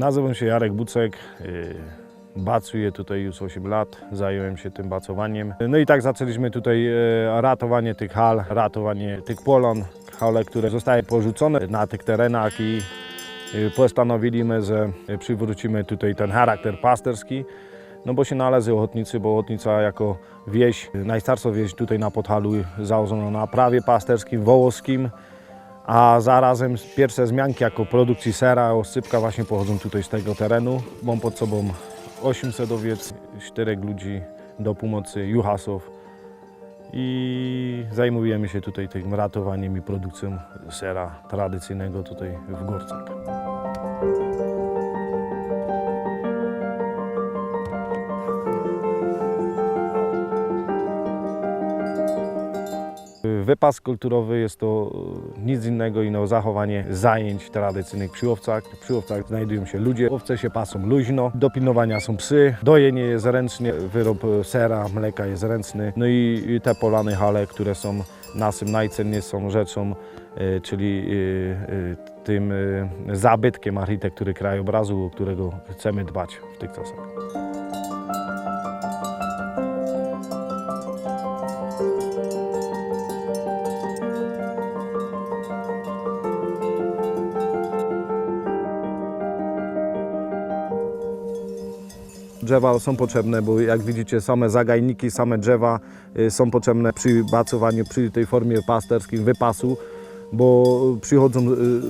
Nazywam się Jarek Bucek, bacuję tutaj już 8 lat, zająłem się tym bacowaniem. No i tak zaczęliśmy tutaj ratowanie tych hal, ratowanie tych polon, hale, które zostały porzucone na tych terenach i postanowiliśmy, że przywrócimy tutaj ten charakter pasterski, no bo się należy ochotnicy, bo ochotnica jako wieś, najstarsza wieś tutaj na Podhalu założona na prawie pasterskim, wołoskim, a zarazem pierwsze wzmianki jako produkcji sera, oscypka właśnie pochodzą tutaj z tego terenu. Mam pod sobą 800 owiec, 4 ludzi do pomocy, juhasów i zajmujemy się tutaj tym ratowaniem i produkcją sera tradycyjnego tutaj w Górcach. Wypas kulturowy jest to nic innego ino zachowanie zajęć tradycyjnych przy owcach. Przy owcach znajdują się ludzie, owce się pasą luźno, do pilnowania są psy, dojenie jest ręcznie, wyrób sera, mleka jest ręczny. No i te polany hale, które są naszym najcenniejszą rzeczą, czyli tym zabytkiem architektury krajobrazu, o którego chcemy dbać w tych czasach. Drzewa są potrzebne, bo jak widzicie same zagajniki, same drzewa są potrzebne przy bacowaniu, przy tej formie pasterskim wypasu, bo przychodzą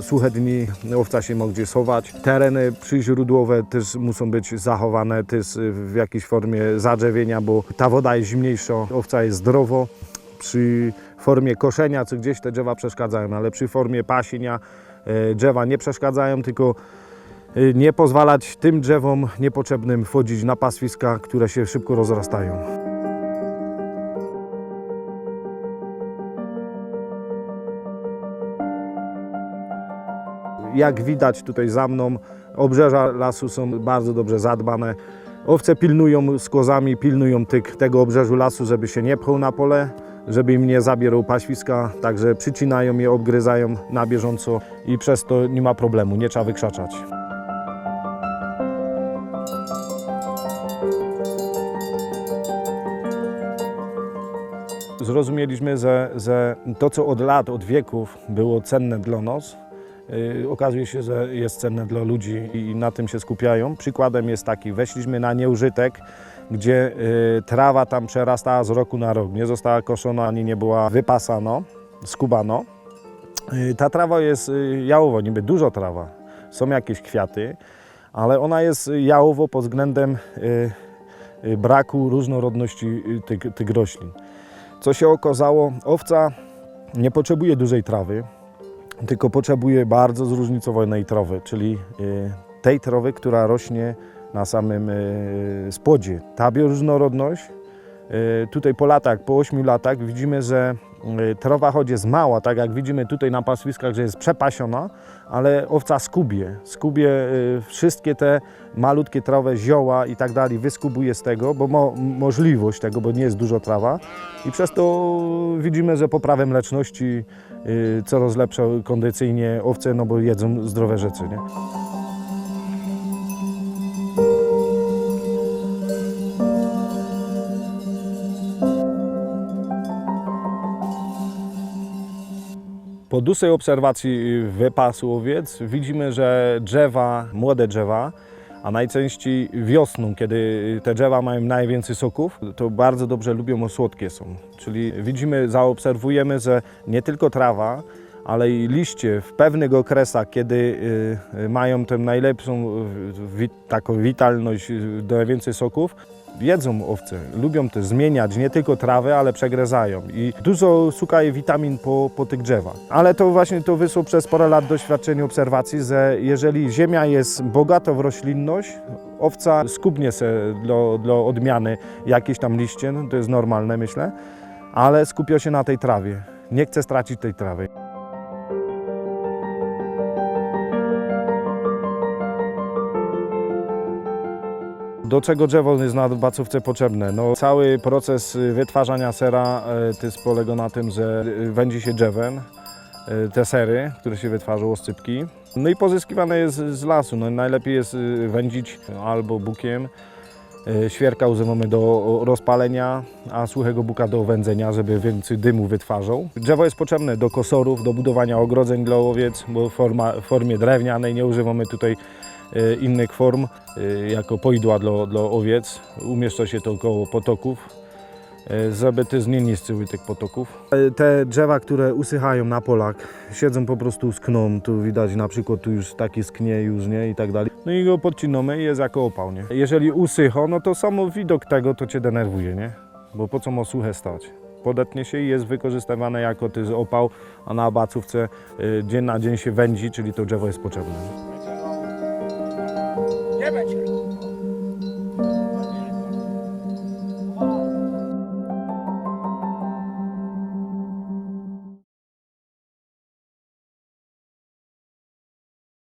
suche dni, owca się ma gdzie schować. Tereny przyźródłowe też muszą być zachowane też w jakiejś formie zadrzewienia, bo ta woda jest zimniejsza, owca jest zdrowo. Przy formie koszenia, co gdzieś te drzewa przeszkadzają, ale przy formie pasienia drzewa nie przeszkadzają, tylko nie pozwalać tym drzewom niepotrzebnym wchodzić na pastwiska, które się szybko rozrastają. Jak widać tutaj za mną, obrzeża lasu są bardzo dobrze zadbane. Owce pilnują z kozami, pilnują tego obrzeżu lasu, żeby się nie pchał na pole, żeby im nie zabierał paświska, także przycinają je, obgryzają na bieżąco i przez to nie ma problemu, nie trzeba wykrzaczać. Zrozumieliśmy, że to, co od lat, od wieków było cenne dla nas, okazuje się, że jest cenne dla ludzi i na tym się skupiają. Przykładem jest taki, weszliśmy na nieużytek, gdzie trawa tam przerastała z roku na rok, nie została koszona ani nie była wypasana, skubana. Ta trawa jest jałowa, niby dużo trawa, są jakieś kwiaty, ale ona jest jałowo pod względem braku różnorodności tych roślin. Co się okazało, owca nie potrzebuje dużej trawy, tylko potrzebuje bardzo zróżnicowanej trawy, czyli tej trawy, która rośnie na samym spodzie. Ta bioróżnorodność, tutaj po latach, po 8 latach widzimy, że trawa choć jest mała, tak jak widzimy tutaj na pastwiskach, że jest przepasiona, ale owca skubie wszystkie te malutkie trawy, zioła i tak dalej, wyskubuje z tego, bo ma możliwość tego, bo nie jest dużo trawa i przez to widzimy, że poprawę mleczności coraz lepsza kondycyjnie owce, no bo jedzą zdrowe rzeczy, nie? Po dłuższej obserwacji wypasu owiec widzimy, że drzewa, młode drzewa, a najczęściej wiosną, kiedy te drzewa mają najwięcej soków, to bardzo dobrze lubią, słodkie są. Czyli widzimy, zaobserwujemy, że nie tylko trawa, ale i liście w pewnych okresach, kiedy mają tę najlepszą taką witalność, najwięcej soków, jedzą owce, lubią też zmieniać nie tylko trawę, ale przegryzają i dużo szukają witamin po tych drzewach. Ale to właśnie to wyszło przez parę lat doświadczeń, obserwacji, że jeżeli ziemia jest bogata w roślinność, owca skubnie się dla odmiany jakieś tam liście, no to jest normalne myślę, ale skupia się na tej trawie, nie chce stracić tej trawy. Do czego drzewo jest na bacówce potrzebne? No, cały proces wytwarzania sera polega na tym, że wędzi się drzewem, te sery, które się wytwarzą, oscypki. No i pozyskiwane jest z lasu. No, najlepiej jest wędzić albo bukiem, świerka używamy do rozpalenia, a suchego buka do wędzenia, żeby więcej dymu wytwarzał. Drzewo jest potrzebne do kosorów, do budowania ogrodzeń dla owiec, bo w formie drewnianej, nie używamy tutaj innych form, jako poidła dla owiec. Umieszcza się to koło potoków, żeby te nie niszczyły tych potoków. Te drzewa, które usychają na polach, siedzą po prostu, skną. Tu widać na przykład, tu już taki sknie już, nie, i tak dalej. No i go podcinamy i jest jako opał, nie. Jeżeli usycha, no to samo widok tego to cię denerwuje, nie, bo po co ma suche stać? Podetnie się i jest wykorzystywane jako ten opał, a na bacówce dzień na dzień się wędzi, czyli to drzewo jest potrzebne. Nie będzie.